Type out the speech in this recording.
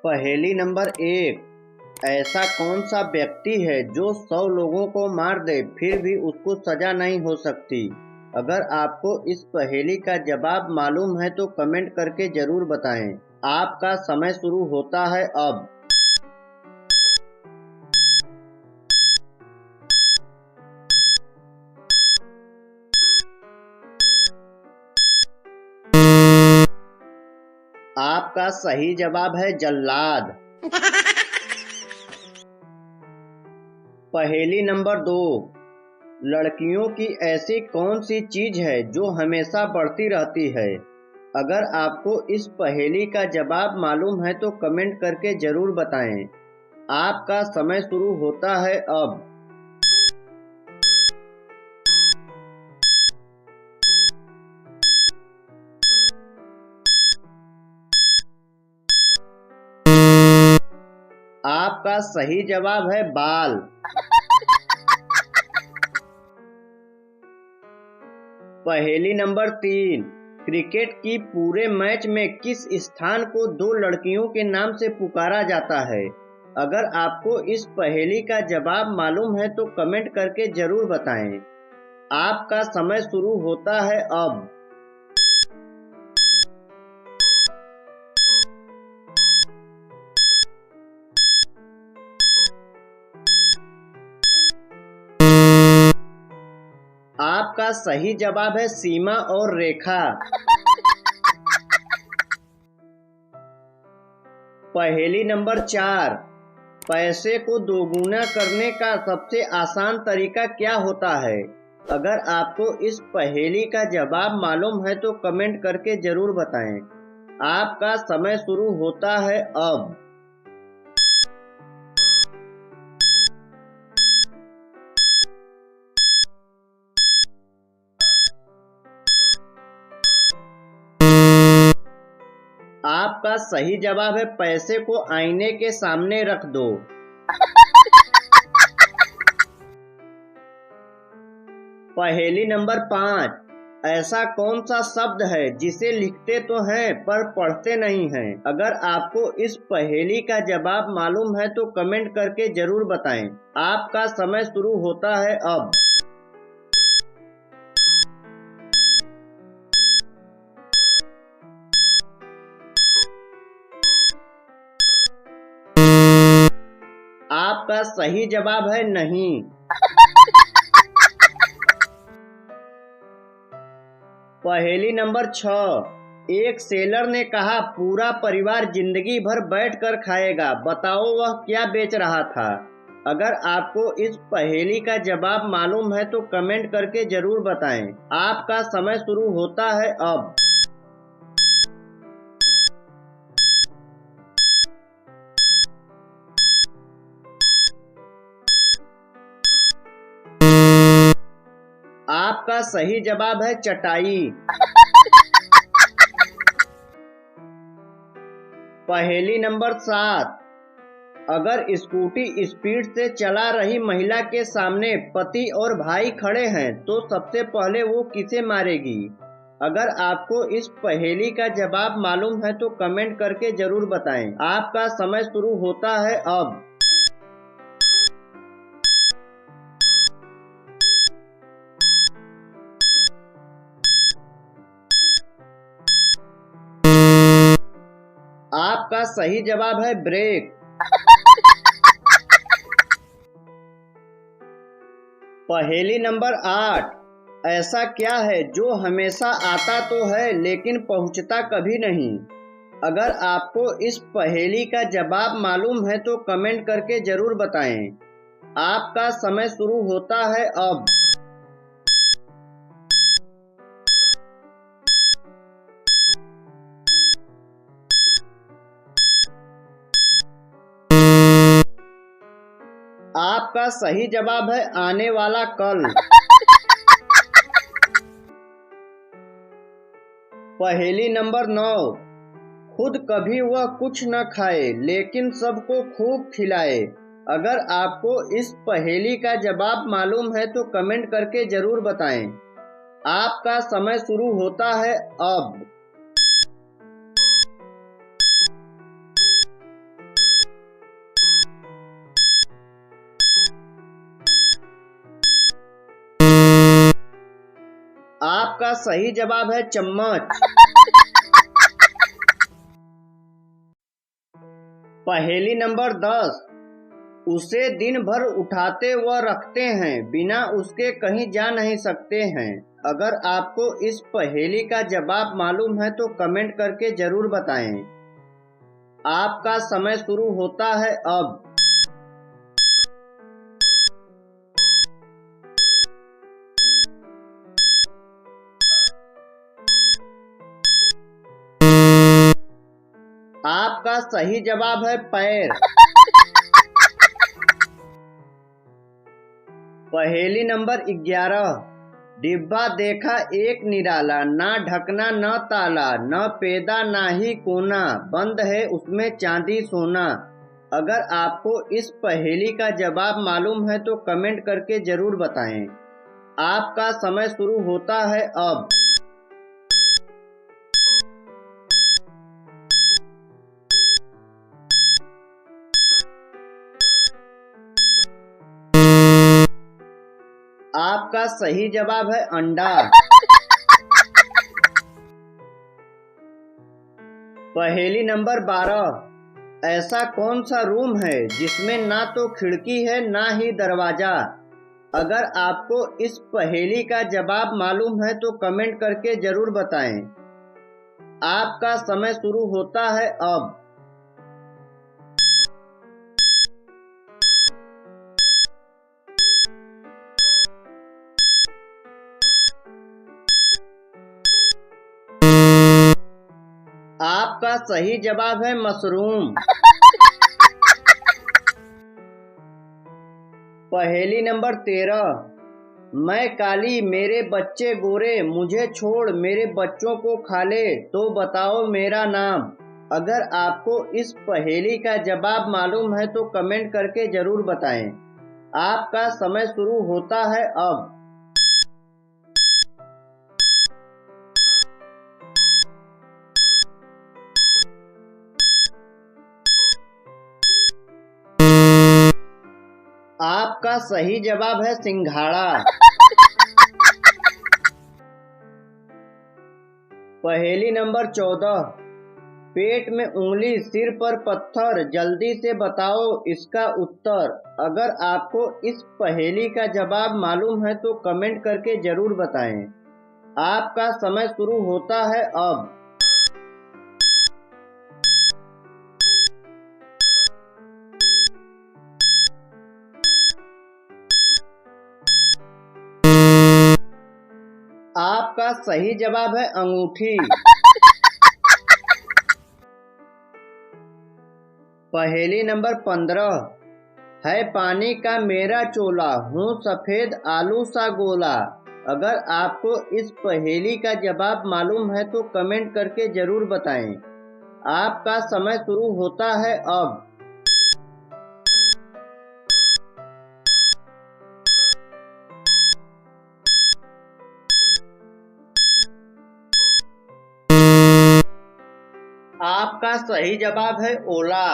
पहेली नंबर 1। ऐसा कौन सा व्यक्ति है जो 100 लोगों को मार दे फिर भी उसको सजा नहीं हो सकती? अगर आपको इस पहेली का जवाब मालूम है तो कमेंट करके जरूर बताएं। आपका समय शुरू होता है अब। आपका सही जवाब है जल्लाद। पहेली नंबर 2। लड़कियों की ऐसी कौन सी चीज है जो हमेशा बढ़ती रहती है? अगर आपको इस पहेली का जवाब मालूम है तो कमेंट करके जरूर बताएं। आपका समय शुरू होता है अब। आपका सही जवाब है बाल। पहेली नंबर 3। क्रिकेट की पूरे मैच में किस स्थान को 2 लड़कियों के नाम से पुकारा जाता है? अगर आपको इस पहेली का जवाब मालूम है तो कमेंट करके जरूर बताएं। आपका समय शुरू होता है अब। आपका सही जवाब है सीमा और रेखा। पहेली नंबर 4। पैसे को दोगुना करने का सबसे आसान तरीका क्या होता है? अगर आपको इस पहेली का जवाब मालूम है तो कमेंट करके जरूर बताएं। आपका समय शुरू होता है अब। आपका सही जवाब है पैसे को आईने के सामने रख दो। पहेली नंबर 5। ऐसा कौन सा शब्द है जिसे लिखते तो हैं पर पढ़ते नहीं हैं? अगर आपको इस पहेली का जवाब मालूम है तो कमेंट करके जरूर बताएं। आपका समय शुरू होता है अब। आपका सही जवाब है नहीं। पहेली नंबर 6। एक सेलर ने कहा पूरा परिवार जिंदगी भर बैठकर खाएगा। बताओ वह क्या बेच रहा था? अगर आपको इस पहेली का जवाब मालूम है तो कमेंट करके जरूर बताएं। आपका समय शुरू होता है अब। आपका सही जवाब है चटाई। पहेली नंबर 7। अगर स्कूटी स्पीड से चला रही महिला के सामने पति और भाई खड़े हैं तो सबसे पहले वो किसे मारेगी? अगर आपको इस पहेली का जवाब मालूम है तो कमेंट करके जरूर बताएं। आपका समय शुरू होता है अब। आपका सही जवाब है ब्रेक। पहेली नंबर 8। ऐसा क्या है जो हमेशा आता तो है लेकिन पहुंचता कभी नहीं? अगर आपको इस पहेली का जवाब मालूम है तो कमेंट करके जरूर बताएं। आपका समय शुरू होता है अब। आपका सही जवाब है आने वाला कल। पहेली नंबर 9। खुद कभी वह कुछ न खाए लेकिन सबको खूब खिलाए। अगर आपको इस पहेली का जवाब मालूम है तो कमेंट करके जरूर बताएं। आपका समय शुरू होता है अब। आपका सही जवाब है चम्मच। पहेली नंबर 10। उसे दिन भर उठाते व रखते हैं, बिना उसके कहीं जा नहीं सकते हैं। अगर आपको इस पहेली का जवाब मालूम है तो कमेंट करके जरूर बताएं। आपका समय शुरू होता है अब। आपका सही जवाब है पैर। पहेली नंबर 11। डिब्बा देखा एक निराला, ना ढकना न ताला, न पेदा ना ही कोना, बंद है उसमें चांदी सोना। अगर आपको इस पहेली का जवाब मालूम है तो कमेंट करके जरूर बताएं। आपका समय शुरू होता है अब। आपका सही जवाब है अंडा। पहेली नंबर 12। ऐसा कौन सा रूम है जिसमें ना तो खिड़की है ना ही दरवाजा। अगर आपको इस पहेली का जवाब मालूम है तो कमेंट करके जरूर बताएं। आपका समय शुरू होता है अब। आपका सही जवाब है मशरूम। पहेली नंबर 13। मैं काली मेरे बच्चे गोरे, मुझे छोड़ मेरे बच्चों को खा ले, तो बताओ मेरा नाम। अगर आपको इस पहेली का जवाब मालूम है तो कमेंट करके जरूर बताएं। आपका समय शुरू होता है अब। आपका सही जवाब है सिंघाड़ा। पहेली नंबर 14। पेट में उंगली सिर पर पत्थर, जल्दी से बताओ इसका उत्तर। अगर आपको इस पहेली का जवाब मालूम है तो कमेंट करके जरूर बताएं। आपका समय शुरू होता है अब। आपका सही जवाब है अंगूठी। पहेली नंबर 15। है पानी का मेरा चोला, हूँ सफेद आलू सा गोला। अगर आपको इस पहेली का जवाब मालूम है तो कमेंट करके जरूर बताएं। आपका समय शुरू होता है अब। आपका सही जवाब है ओला।